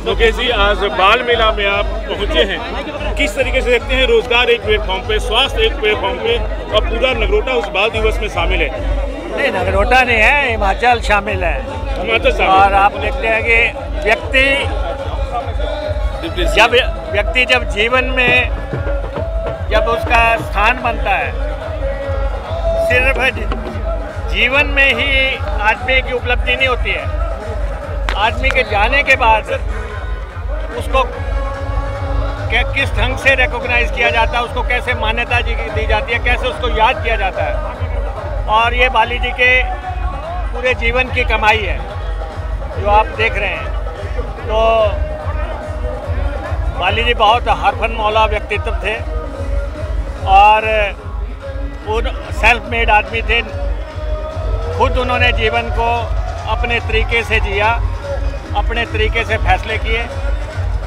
मुकेश जी, आज बाल मेला में आप पहुंचे हैं, किस तरीके से देखते हैं रोजगार एक प्लेटफॉर्म पे, स्वास्थ्य एक प्लेटफॉर्म पे और पूरा नगरोटा उस बाल दिवस में शामिल है? नहीं, नगरोटा नहीं है, हिमाचल शामिल है। हिमाचल शामिल। और आप देखते हैं कि व्यक्ति जब जीवन में जब उसका स्थान बनता है, सिर्फ जीवन में ही आदमी की उपलब्धि नहीं होती है, आदमी के जाने के बाद उसको किस ढंग से रिकॉग्नाइज किया जाता है, उसको कैसे मान्यता दी जाती है, कैसे उसको याद किया जाता है। और ये बाली जी के पूरे जीवन की कमाई है जो आप देख रहे हैं। तो बाली जी बहुत हरफन मौला व्यक्तित्व थे और वो सेल्फ मेड आदमी थे। खुद उन्होंने जीवन को अपने तरीके से जिया, अपने तरीके से फैसले किए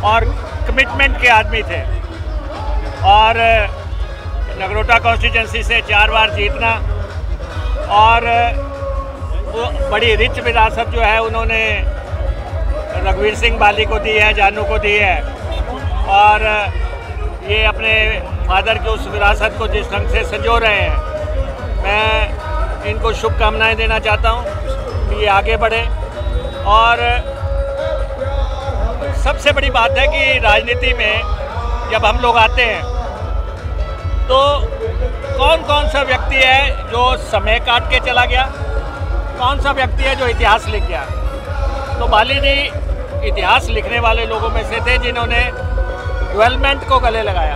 और कमिटमेंट के आदमी थे। और नगरोटा कॉन्स्टिट्यूंसी से 4 बार जीतना और वो बड़ी रिच विरासत जो है उन्होंने रघुवीर सिंह बाली को दी है, जानू को दी है। और ये अपने फादर की उस विरासत को जिस ढंग से संजो रहे हैं, मैं इनको शुभकामनाएं देना चाहता हूँ कि ये आगे बढ़े। और सबसे बड़ी बात है कि राजनीति में जब हम लोग आते हैं तो कौन कौन सा व्यक्ति है जो समय काट के चला गया, कौन सा व्यक्ति है जो इतिहास लिख गया। तो बाली जी इतिहास लिखने वाले लोगों में से थे जिन्होंने डेवलपमेंट को गले लगाया,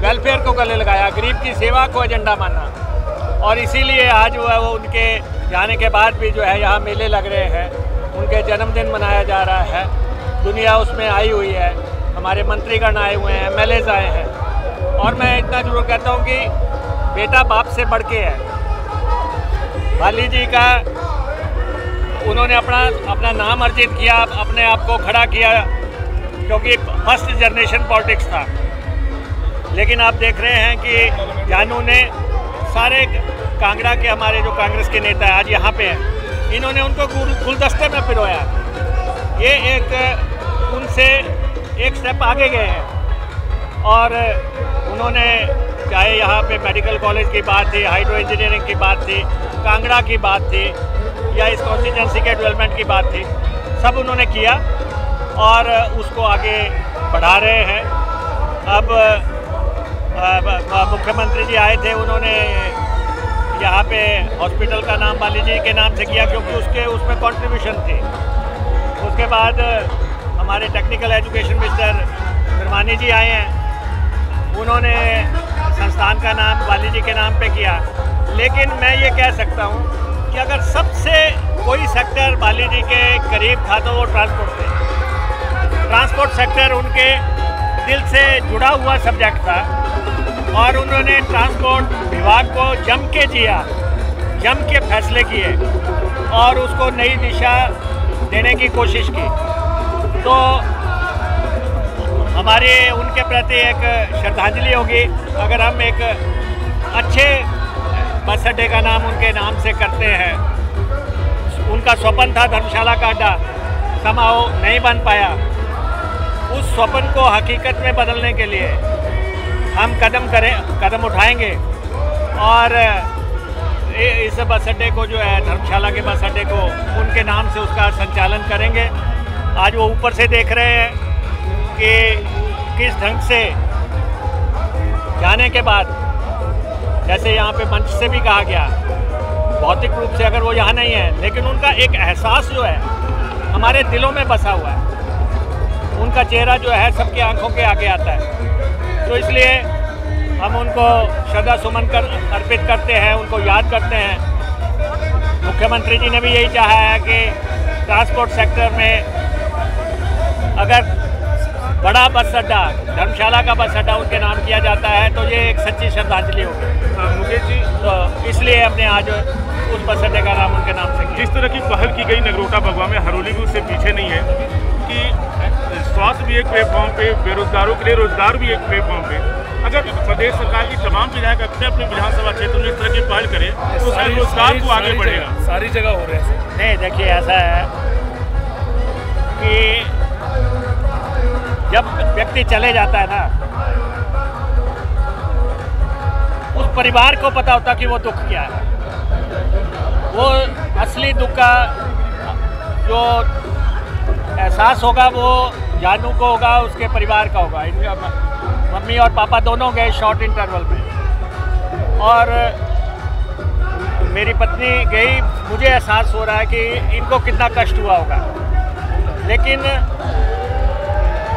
वेलफेयर को गले लगाया, गरीब की सेवा को एजेंडा माना। और इसीलिए आज वो उनके जाने के बाद भी जो है यहाँ मेले लग रहे हैं, उनके जन्मदिन मनाया जा रहा है, दुनिया उसमें आई हुई है, हमारे मंत्रीगण आए हुए हैं, MLAs आए हैं। और मैं इतना जरूर कहता हूँ कि बेटा बाप से बढ़ के है। बाली जी का उन्होंने अपना नाम अर्जित किया, अपने आप को खड़ा किया, क्योंकि फर्स्ट जनरेशन पॉलिटिक्स था। लेकिन आप देख रहे हैं कि जानू ने सारे कांगड़ा के हमारे जो कांग्रेस के नेता हैं आज यहाँ पे हैं, इन्होंने उनको गुलदस्ते में पिरोया। ये एक उनसे एक स्टेप आगे गए हैं। और उन्होंने चाहे यहाँ पे मेडिकल कॉलेज की बात थी, हाइड्रो इंजीनियरिंग की बात थी, कांगड़ा की बात थी, या इस कॉन्स्टिट्यूंसी के डेवलपमेंट की बात थी, सब उन्होंने किया और उसको आगे बढ़ा रहे हैं। अब मुख्यमंत्री जी आए थे, उन्होंने यहाँ पे हॉस्पिटल का नाम बाली जी के नाम से किया क्योंकि उसमें कंट्रीब्यूशन थी। उसके बाद हमारे टेक्निकल एजुकेशन मिनिस्टर निर्मानी जी आए हैं, उन्होंने संस्थान का नाम बाली जी के नाम पे किया। लेकिन मैं ये कह सकता हूँ कि अगर सबसे कोई सेक्टर बाली जी के करीब था तो वो ट्रांसपोर्ट थे। ट्रांसपोर्ट सेक्टर उनके दिल से जुड़ा हुआ सब्जेक्ट था और उन्होंने ट्रांसपोर्ट विभाग को जम के जिया, जम के फैसले किए और उसको नई दिशा देने की कोशिश की। तो हमारे उनके प्रति एक श्रद्धांजलि होगी अगर हम एक अच्छे बस अड्डे का नाम उनके नाम से करते हैं। उनका स्वप्न था धर्मशाला का अड्डा, समाओ नहीं बन पाया। उस स्वप्न को हकीकत में बदलने के लिए हम कदम उठाएंगे और इस बस अड्डे को जो है धर्मशाला के बस अड्डे को उनके नाम से उसका संचालन करेंगे। आज वो ऊपर से देख रहे हैं कि किस ढंग से जाने के बाद, जैसे यहाँ पे मंच से भी कहा गया, भौतिक रूप से अगर वो यहाँ नहीं है लेकिन उनका एक एहसास जो है हमारे दिलों में बसा हुआ है। उनका चेहरा जो है सबकी आंखों के आगे आता है। तो इसलिए हम उनको श्रद्धा सुमन अर्पित करते हैं, उनको याद करते हैं। मुख्यमंत्री जी ने भी यही चाहा है कि ट्रांसपोर्ट सेक्टर में अगर बड़ा बस अड्डा, धर्मशाला का बस अड्डा उनके नाम किया जाता है तो ये एक सच्ची श्रद्धांजलि होगी। मुकेश जी, तो इसलिए हमने आज उस बस अड्डे का नाम उनके नाम से किया। जिस तरह की पहल की गई नगरोटा बगवा में, हरोली भी उससे पीछे नहीं है कि स्वास्थ्य भी एक प्लेटफॉर्म पे, बेरोजगारों के लिए रोजगार भी एक प्लेटफॉर्म पे। अगर प्रदेश सरकार की तमाम विधायक अपने अपने विधानसभा क्षेत्र में इस तरह की पहल करें तो शायद रोजगार को आगे बढ़ेगा। सारी जगह हो रहे हैं। नहीं, देखिए ऐसा है कि जब व्यक्ति चले जाता है ना, उस परिवार को पता होता कि वो दुख क्या है। वो असली दुख का जो एहसास होगा वो जानू को होगा, उसके परिवार का होगा। इनका मम्मी और पापा दोनों गए शॉर्ट इंटरवल में, और मेरी पत्नी गई। मुझे एहसास हो रहा है कि इनको कितना कष्ट हुआ होगा, लेकिन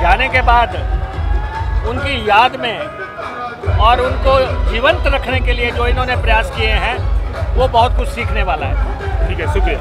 जाने के बाद उनकी याद में और उनको जीवंत रखने के लिए जो इन्होंने प्रयास किए हैं, वो बहुत कुछ सीखने वाला है। ठीक है, शुक्रिया।